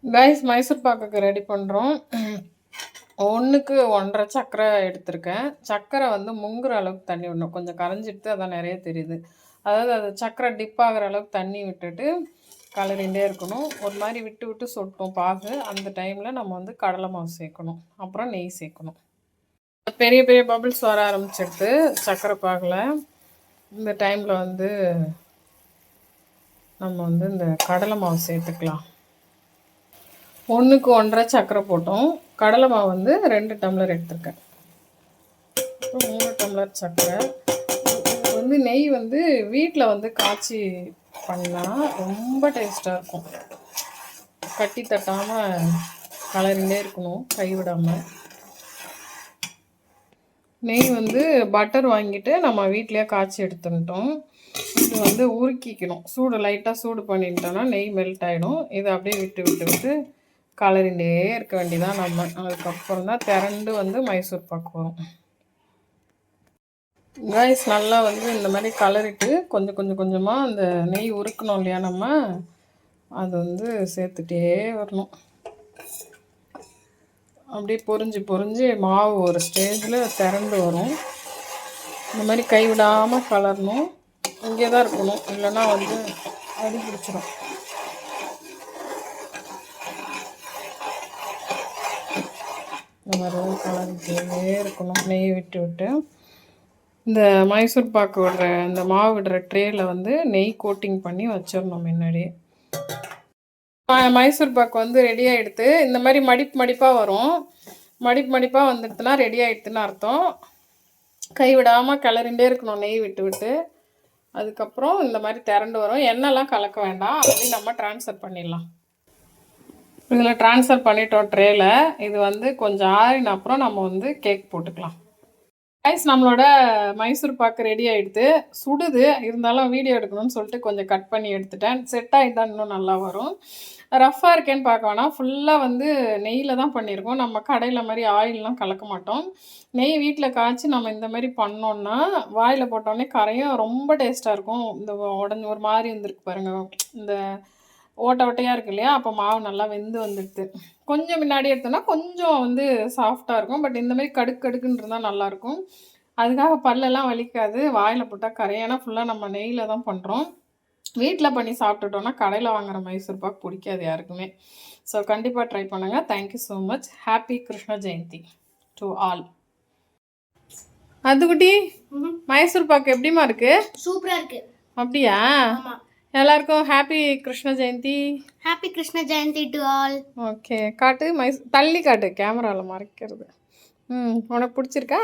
Guys Mysore பாக்குக்கு ready பண்ணுறோம். 1க்கு 1.5 சர்க்கரை எடுத்திருக்கேன். சர்க்கரை வந்து முங்குற அளவுக்கு தண்ணி விடணும். கொஞ்சம் கரைஞ்சிட்டு அதான் நிறைய தெரியுது. அதாவது அது சர்க்கரை டிப் ஆகிற அளவுக்கு தண்ணி விட்டுட்டு கலரிண்டே இருக்கணும். ஒரு மாதிரி விட்டு விட்டு சொட்டும் பாகு. அந்த டைமில் நம்ம வந்து கடலை மாவு சேர்க்கணும். அப்புறம் நெய் சேர்க்கணும். பெரிய பெரிய பபிள்ஸ் வர ஆரம்பிச்சிடுது சர்க்கரை பாகில். இந்த டைமில் வந்து நம்ம வந்து இந்த கடலை மாவு சேர்த்துக்கலாம். 1க்கு 1.5 சர்க்கரை போட்டோம். கடலை மாவு வந்து 2 டம்ளர் எடுத்திருக்கேன். 3 டம்ளர் சர்க்கரை. இது வந்து நெய் வந்து வீட்டில் வந்து காய்ச்சி பண்ணால் ரொம்ப டேஸ்ட்டாக இருக்கும். கட்டி தட்டாமல் கலரிலே இருக்கணும், கைவிடாமல். நெய் வந்து பட்டர் வாங்கிட்டு நம்ம வீட்டிலேயே காய்ச்சி எடுத்துக்கிட்டோம். இது வந்து உருக்கிக்கணும். லைட்டாக சூடு பண்ணிட்டோன்னா நெய் மெல்ட் ஆகிடும். இதை அப்படியே விட்டு விட்டு விட்டு கலரிண்டே இருக்க வேண்டியதான் நம்ம. அதுக்கப்புறம் தான் திரண்டு வந்து மைசூர் பாக்கு வரும். கைஸ் நல்லா வந்து இந்த மாதிரி கலரிட்டு கொஞ்சம் கொஞ்சமாக அந்த நெய் உருக்கணும் இல்லையா, நம்ம அது வந்து சேர்த்துட்டே வரணும். அப்படியே பொரிஞ்சு மாவு ஒரு ஸ்டேஜில் திரண்டு வரும். இந்த மாதிரி கைவிடாமல் கலரணும். இங்கே தான் இருக்கணும், இல்லைன்னா வந்து அடி பிடிச்சிடும். இந்த மாதிரி கலந்துட்டே இருக்கணும் நெய் விட்டு விட்டு. இந்த மைசூர் பாக்கு விடுற இந்த மாவு விடுற ட்ரேயில் வந்து நெய் கோட்டிங் பண்ணி வச்சிடணும் முன்னாடியே. மைசூர் பாக்கு வந்து ரெடி ஆகிடுது. இந்த மாதிரி மடிப்பாக வரும். மடிப்பாக வந்துடுதுன்னா ரெடி ஆகிடுதுன்னு அர்த்தம். கைவிடாமல் கிளறிண்டே இருக்கணும் நெய் விட்டு விட்டு. அதுக்கப்புறம் இந்த மாதிரி திரண்டு வரும். எண்ணெய்லாம் கலக்க வேண்டாம், அப்படி நம்ம ட்ரான்ஸ்ஃபர் பண்ணிடலாம். இதில் ட்ரான்ஸ்ஃபர் பண்ணிட்டோம் ட்ரேயில். இது வந்து கொஞ்சம் ஆறின அப்புறம் நம்ம வந்து கேக் போட்டுக்கலாம். கைஸ் நம்மளோட மைசூர் பாக்கு ரெடி ஆகிடுது. சுடுது, இருந்தாலும் வீடியோ எடுக்கணும்னு சொல்லிட்டு கொஞ்சம் கட் பண்ணி எடுத்துட்டேன். செட் ஆகிட்டால் இன்னும் நல்லா வரும். ரஃப்பாக இருக்கேன்னு பார்க்க வேணாம், ஃபுல்லாக வந்து நெய்யில் தான் பண்ணியிருக்கோம். நம்ம கடையில் மாதிரி ஆயிலெலாம் கலக்க மாட்டோம். நெய் வீட்டில் காய்ச்சி நம்ம இந்த மாதிரி பண்ணோன்னா வாயில் போட்டோடனே கரையும், ரொம்ப டேஸ்ட்டாக இருக்கும். இந்த உடஞ்சி ஒரு மாதிரி வந்துருக்கு பாருங்கள், இந்த ஓட்டையாக இருக்கு இல்லையா, அப்போ மாவு நல்லா வெந்து வந்துடுது. கொஞ்சம் முன்னாடி எடுத்தோன்னா கொஞ்சம் வந்து சாஃப்டாக இருக்கும். பட் இந்த மாதிரி கடுக்குன்னு இருந்தால் நல்லாயிருக்கும். அதுக்காக பல்லெல்லாம் வலிக்காது, வாயில் போட்டால் கரையும். ஏன்னா ஃபுல்லாக நம்ம நெய்யில் தான் பண்ணுறோம். வீட்டில் பண்ணி சாப்பிட்டுட்டோன்னா கடையில் வாங்குகிற மைசூர் பாக்கு பிடிக்காது யாருக்குமே. ஸோ கண்டிப்பாக ட்ரை பண்ணுங்கள். Thank you so much. Happy Krishna Jayanthi to all. அதுக்குட்டி மைசூர் பாக்கு எப்படிமா இருக்கு? சூப்பராக இருக்கு. அப்படியா? எல்லாருக்கும் happy Krishna Jayanthi. Happy Krishna Jayanthi to all. Okay, காட்டு தள்ளி காட்டு, கேமராவில் மறைக்கிறது. உனக்கு பிடிச்சிருக்கா?